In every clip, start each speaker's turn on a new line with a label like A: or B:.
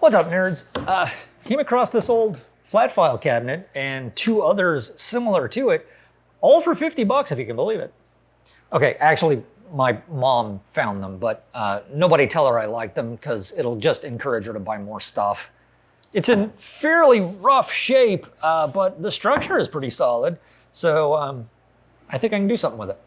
A: What's up, nerds? Came across this old flat file cabinet and two others similar to it, all for 50 bucks if you can believe it. Okay, actually, my mom found them, but nobody tell her I like them because it'll just encourage her to buy more stuff. It's in fairly rough shape, but the structure is pretty solid, so I think I can do something with it.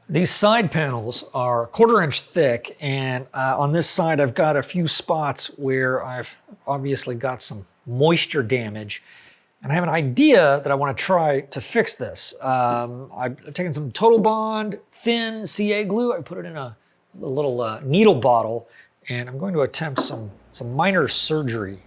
A: These side panels are 1/4 inch thick, and on this side I've got a few spots where I've obviously got some moisture damage, and I have an idea that I want to try to fix this. I've taken some Total Bond thin CA glue, I put it in a little needle bottle, and I'm going to attempt some minor surgery.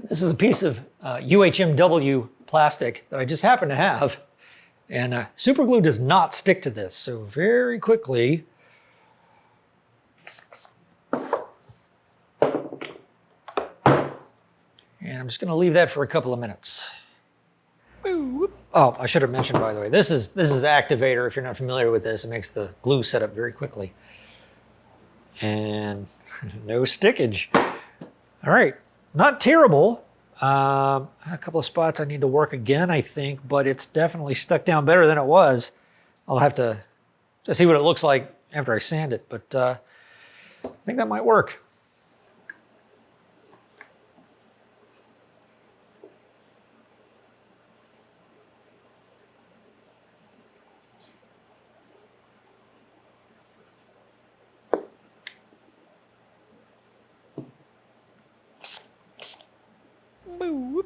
A: This is a piece of UHMW plastic that I just happen to have, and super glue does not stick to this, so very quickly, and I'm just going to leave that for a couple of minutes. Oh, I should have mentioned, by the way, this is Activator. If you're not familiar with this, it makes the glue set up very quickly, and no stickage. All right. Not terrible. A couple of spots I need to work again, I think, but it's definitely stuck down better than it was. I'll have to see what it looks like after I sand it, but I think that might work. Boop.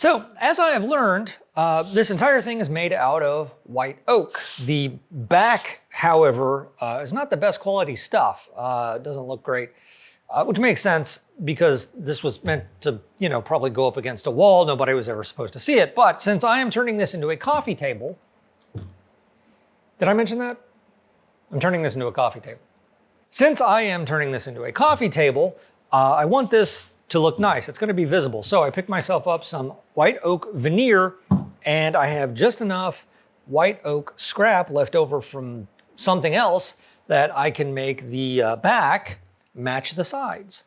A: So, as I have learned, this entire thing is made out of white oak. The back, however, is not the best quality stuff. It doesn't look great, which makes sense because this was meant to, probably go up against a wall. Nobody was ever supposed to see it. But since I am turning this into a coffee table, did I mention that? I'm turning this into a coffee table. Since I am turning this into a coffee table, I want this to look nice. It's going to be visible. So I picked myself up some white oak veneer, and I have just enough white oak scrap left over from something else that I can make the back match the sides.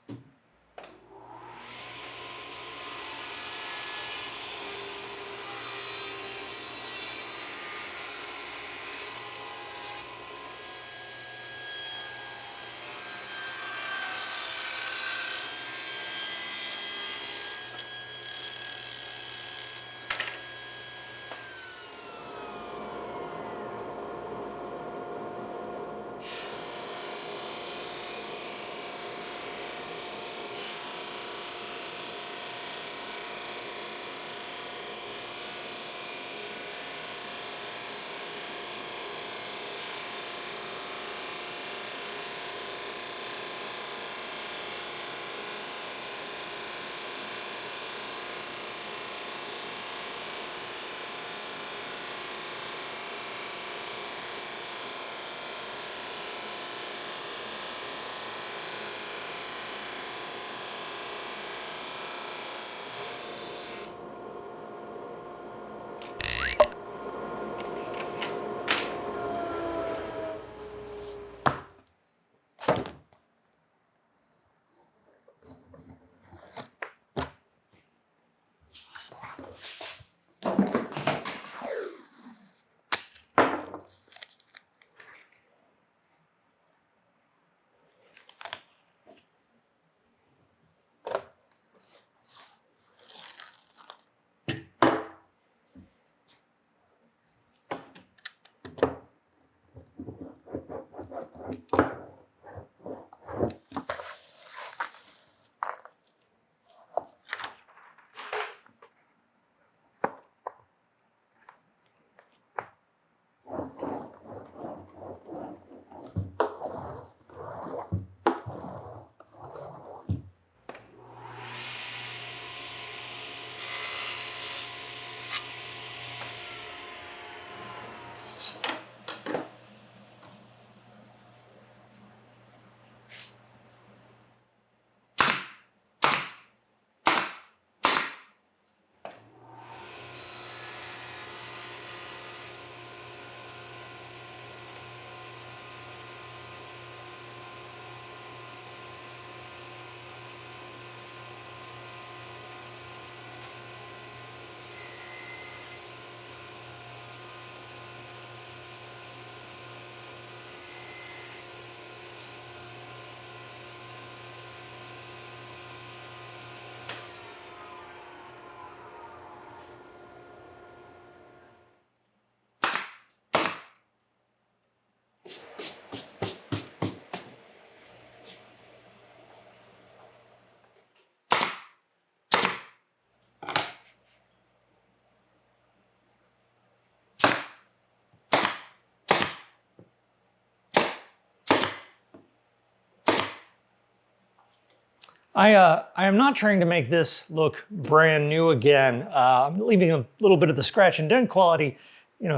A: I am not trying to make this look brand new again. I'm leaving a little bit of the scratch and dent quality,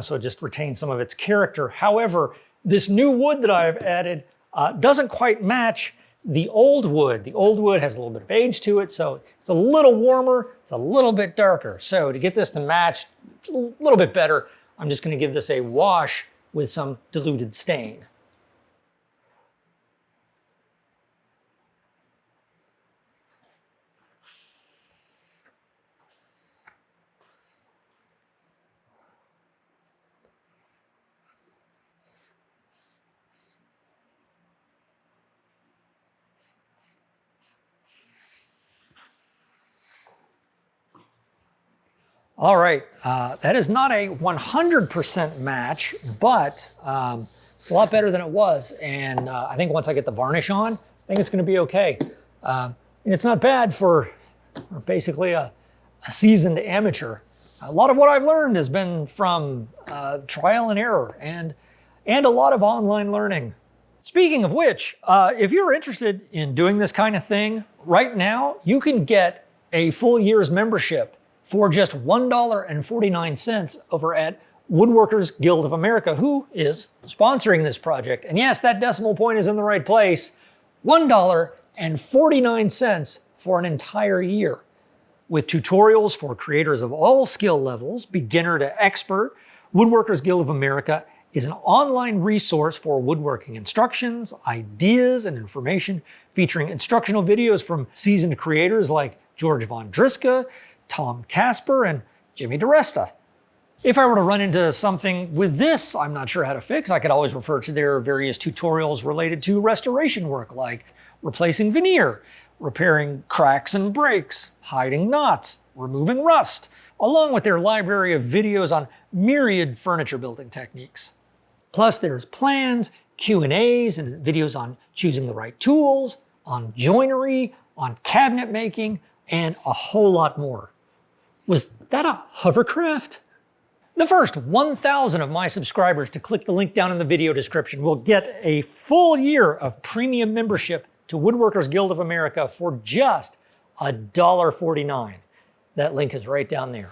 A: so it just retains some of its character. However, this new wood that I've added doesn't quite match the old wood. The old wood has a little bit of age to it, so it's a little warmer, it's a little bit darker. So to get this to match a little bit better, I'm just going to give this a wash with some diluted stain. All right, that is not a 100% match, but it's a lot better than it was. And I think once I get the varnish on, I think it's going to be okay. And it's not bad for basically a a seasoned amateur. A lot of what I've learned has been from trial and error and a lot of online learning. Speaking of which, if you're interested in doing this kind of thing, right now you can get a full year's membership for just $1.49 over at Woodworkers Guild of America, who is sponsoring this project. And yes, that decimal point is in the right place. $1.49 for an entire year, with tutorials for creators of all skill levels, beginner to expert. Woodworkers Guild of America is an online resource for woodworking instructions, ideas, and information, featuring instructional videos from seasoned creators like George Von Driska, Tom Casper, and Jimmy DiResta. If I were to run into something with this I'm not sure how to fix, I could always refer to their various tutorials related to restoration work, like replacing veneer, repairing cracks and breaks, hiding knots, removing rust, along with their library of videos on myriad furniture building techniques. Plus there's plans, Q&As, and videos on choosing the right tools, on joinery, on cabinet making, and a whole lot more. Was that a hovercraft? The first 1,000 of my subscribers to click the link down in the video description will get a full year of premium membership to Woodworkers Guild of America for just $1.49. That link is right down there.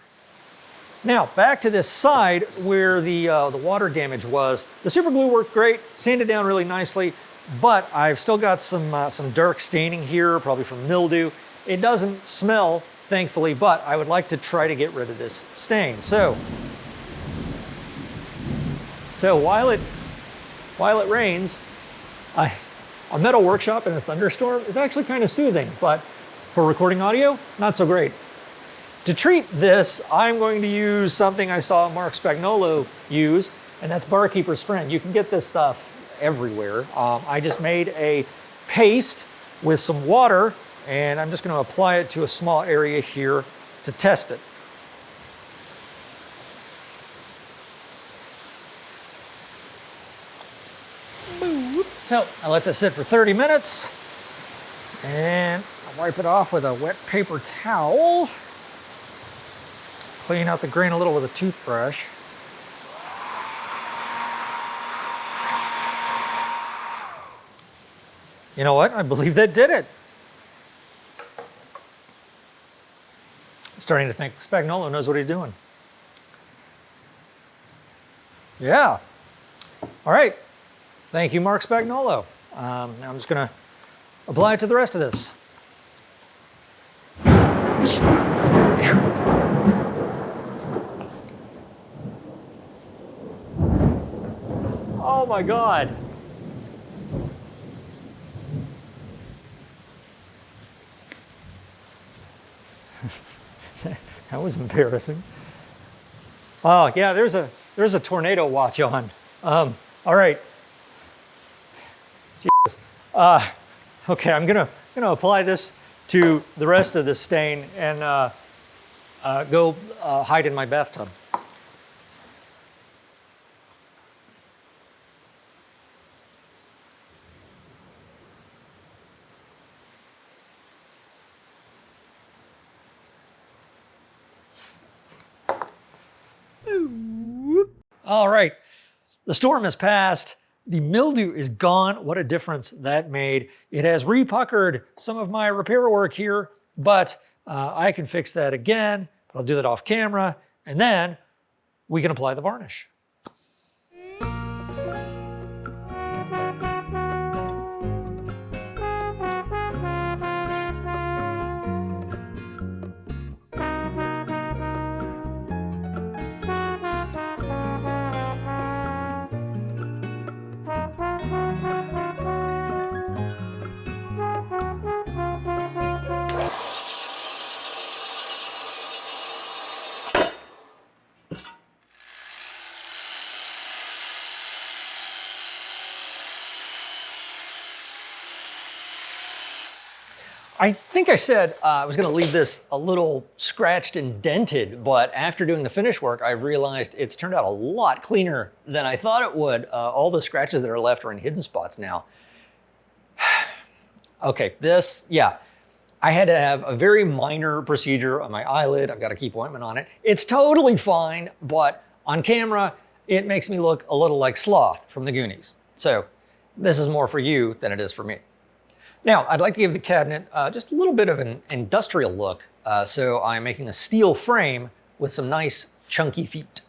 A: Now, back to this side where the water damage was. The super glue worked great, sanded down really nicely, but I've still got some dark staining here, probably from mildew. It doesn't smell, thankfully, but I would like to try to get rid of this stain. So while it rains, a metal workshop in a thunderstorm is actually kind of soothing, but for recording audio, not so great. To treat this, I'm going to use something I saw Mark Spagnolo use, and that's Barkeeper's Friend. You can get this stuff everywhere. I just made a paste with some water, and I'm just going to apply it to a small area here to test it. So I let this sit for 30 minutes, and I wipe it off with a wet paper towel. Clean out the grain a little with a toothbrush. You know what? I believe that did it. I'm starting to think Spagnolo knows what he's doing. Yeah. All right. Thank you, Mark Spagnolo. Now I'm just going to apply it to the rest of this. Oh my God. That was embarrassing. Oh yeah, there's a tornado watch on. All right. Jesus. Okay, I'm gonna apply this to the rest of this stain and go hide in my bathtub. All right, the storm has passed. The mildew is gone. What a difference that made. It has repuckered some of my repair work here, but I can fix that again. I'll do that off camera, and then we can apply the varnish. I think I said I was going to leave this a little scratched and dented, but after doing the finish work, I realized it's turned out a lot cleaner than I thought it would. All the scratches that are left are in hidden spots now. Okay, this, yeah. I had to have a very minor procedure on my eyelid. I've got to keep ointment on it. It's totally fine, but on camera, it makes me look a little like Sloth from the Goonies. So this is more for you than it is for me. Now, I'd like to give the cabinet just a little bit of an industrial look. So I'm making a steel frame with some nice chunky feet.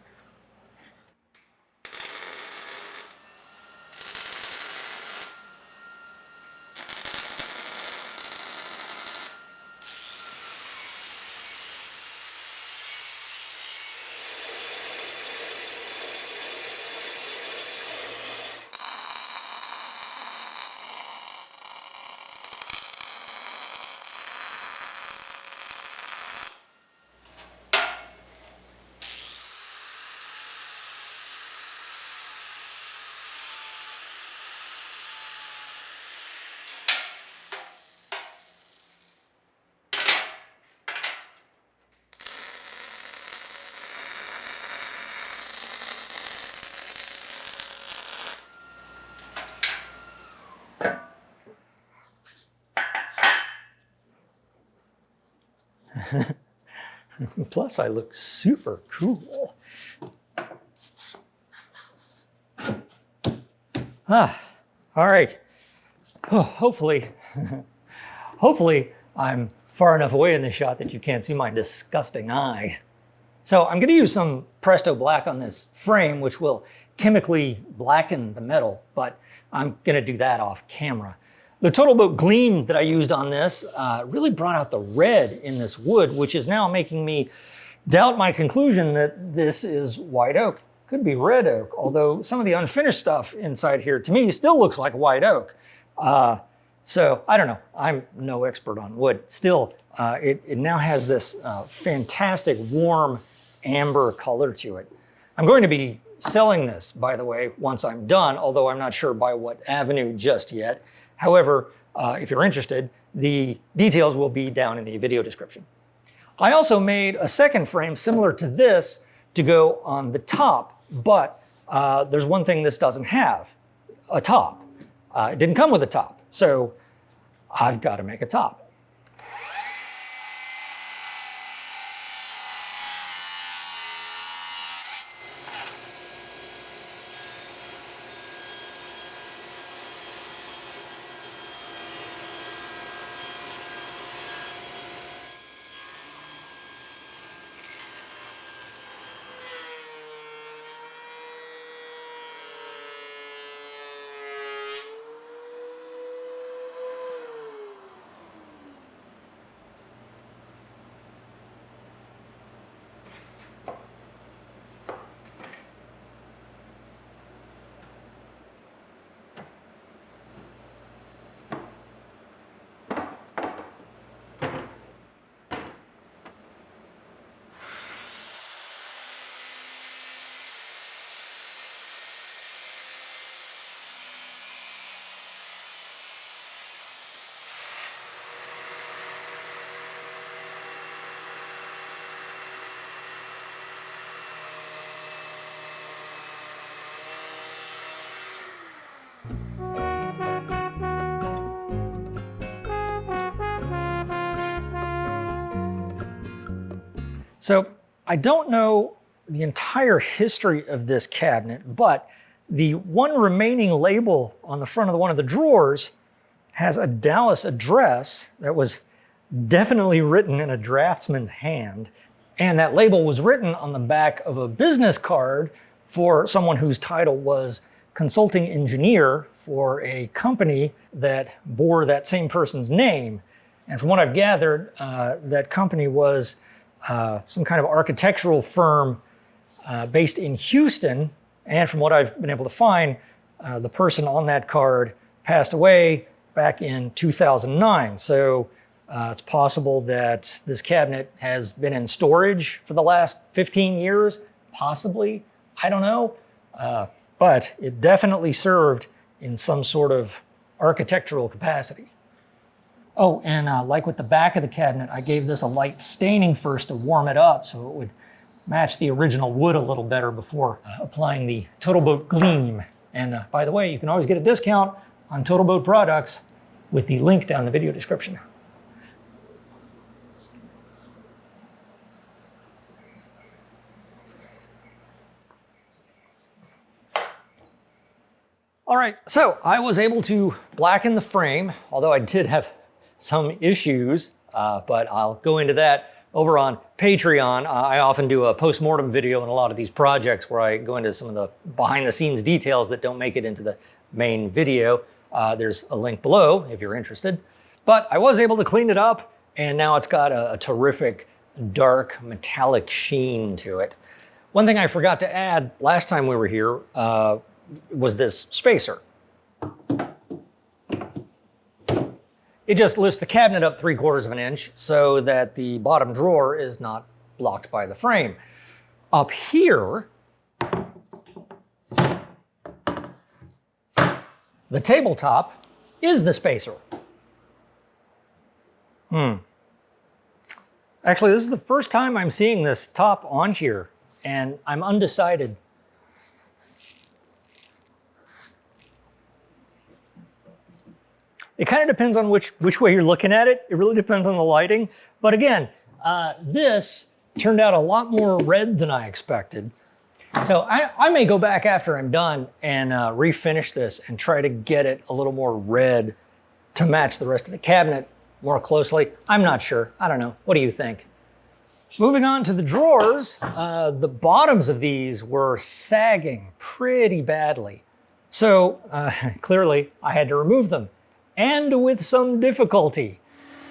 A: Plus, I look super cool. All right. Oh, hopefully I'm far enough away in this shot that you can't see my disgusting eye. So I'm going to use some Presto Black on this frame, which will chemically blacken the metal, but I'm going to do that off camera. The Total Boat Gleam that I used on this really brought out the red in this wood, which is now making me doubt my conclusion that this is white oak. Could be red oak, although some of the unfinished stuff inside here to me still looks like white oak. So I don't know, I'm no expert on wood. Still, it now has this fantastic warm amber color to it. I'm going to be selling this, by the way, once I'm done, although I'm not sure by what avenue just yet. However, if you're interested, the details will be down in the video description. I also made a second frame similar to this to go on the top, but there's one thing this doesn't have, a top. It didn't come with a top, so I've got to make a top. So I don't know the entire history of this cabinet, but the one remaining label on the front of one of the drawers has a Dallas address that was definitely written in a draftsman's hand. And that label was written on the back of a business card for someone whose title was consulting engineer for a company that bore that same person's name. And from what I've gathered, that company was some kind of architectural firm based in Houston. And from what I've been able to find, the person on that card passed away back in 2009. So it's possible that this cabinet has been in storage for the last 15 years, possibly. I don't know. But it definitely served in some sort of architectural capacity. Oh, and like with the back of the cabinet, I gave this a light staining first to warm it up so it would match the original wood a little better before applying the Total Boat Gleam. And by the way, you can always get a discount on Total Boat products with the link down in the video description. All right, so I was able to blacken the frame, although I did have some issues, but I'll go into that over on Patreon. I often do a post-mortem video in a lot of these projects where I go into some of the behind-the-scenes details that don't make it into the main video. There's a link below if you're interested. But I was able to clean it up, and now it's got a terrific dark metallic sheen to it. One thing I forgot to add last time we were here was this spacer. It just lifts the cabinet up 3/4 of an inch so that the bottom drawer is not blocked by the frame. Up here, the tabletop is the spacer. Actually, this is the first time I'm seeing this top on here, and I'm undecided. It kind of depends on which way you're looking at it. It really depends on the lighting. But again, this turned out a lot more red than I expected. So I may go back after I'm done and refinish this and try to get it a little more red to match the rest of the cabinet more closely. I'm not sure. I don't know. What do you think? Moving on to the drawers, the bottoms of these were sagging pretty badly. So clearly I had to remove them, and with some difficulty.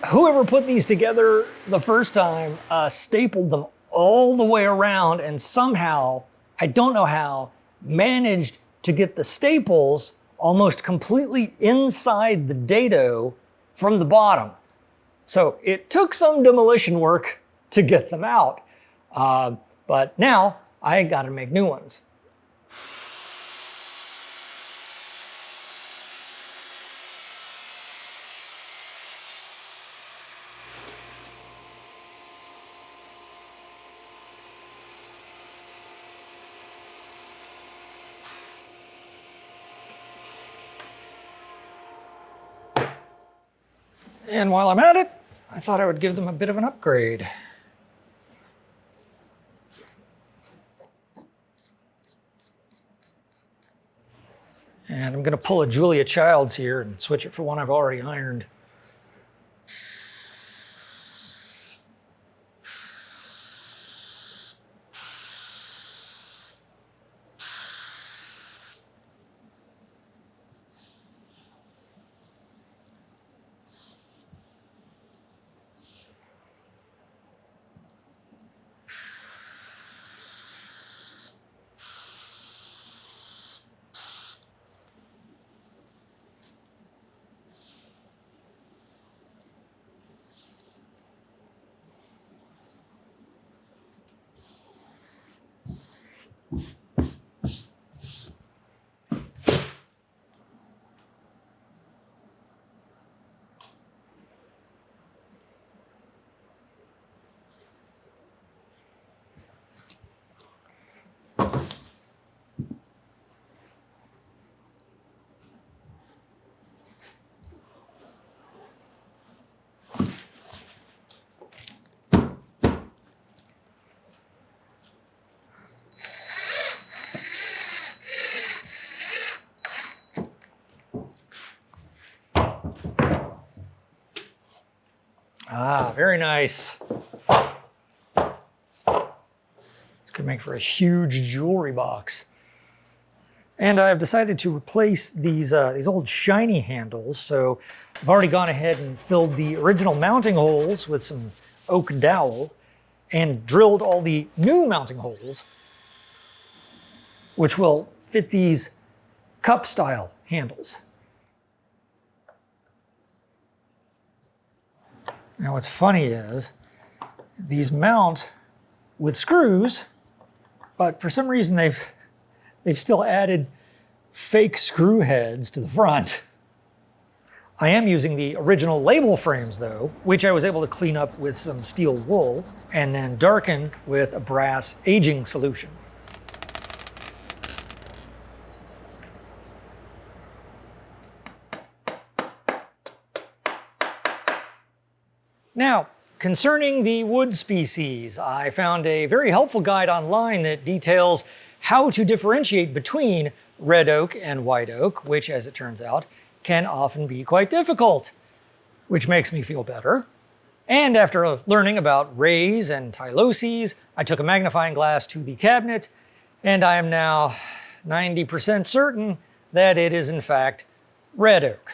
A: Whoever put these together the first time stapled them all the way around and somehow, I don't know how, managed to get the staples almost completely inside the dado from the bottom. So it took some demolition work to get them out. But now I got to make new ones. And while I'm at it, I thought I would give them a bit of an upgrade. And I'm going to pull a Julia Childs here and switch it for one I've already ironed. Ah, very nice. This could make for a huge jewelry box. And I've decided to replace these old shiny handles. So I've already gone ahead and filled the original mounting holes with some oak dowel and drilled all the new mounting holes, which will fit these cup style handles. Now what's funny is these mount with screws, but for some reason they've still added fake screw heads to the front. I am using the original label frames though, which I was able to clean up with some steel wool and then darken with a brass aging solution. Now, concerning the wood species, I found a very helpful guide online that details how to differentiate between red oak and white oak, which, as it turns out, can often be quite difficult, which makes me feel better. And after learning about rays and tyloses, I took a magnifying glass to the cabinet, and I am now 90% certain that it is in fact red oak.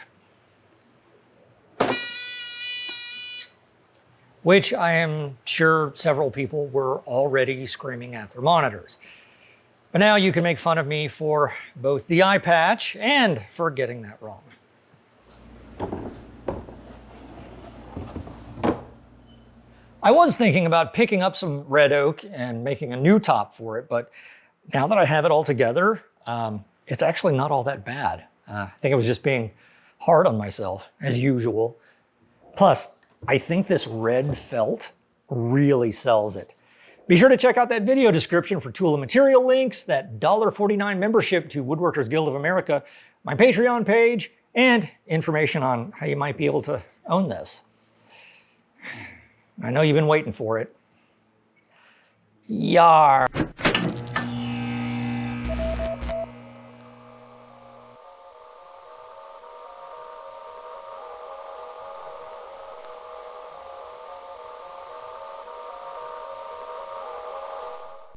A: Which I am sure several people were already screaming at their monitors. But now you can make fun of me for both the eye patch and for getting that wrong. I was thinking about picking up some red oak and making a new top for it, but now that I have it all together, it's actually not all that bad. I think I was just being hard on myself, as usual. Plus, I think this red felt really sells it. Be sure to check out that video description for tool and material links, that $1.49 membership to Woodworkers Guild of America, my Patreon page, and information on how you might be able to own this. I know you've been waiting for it. Yar.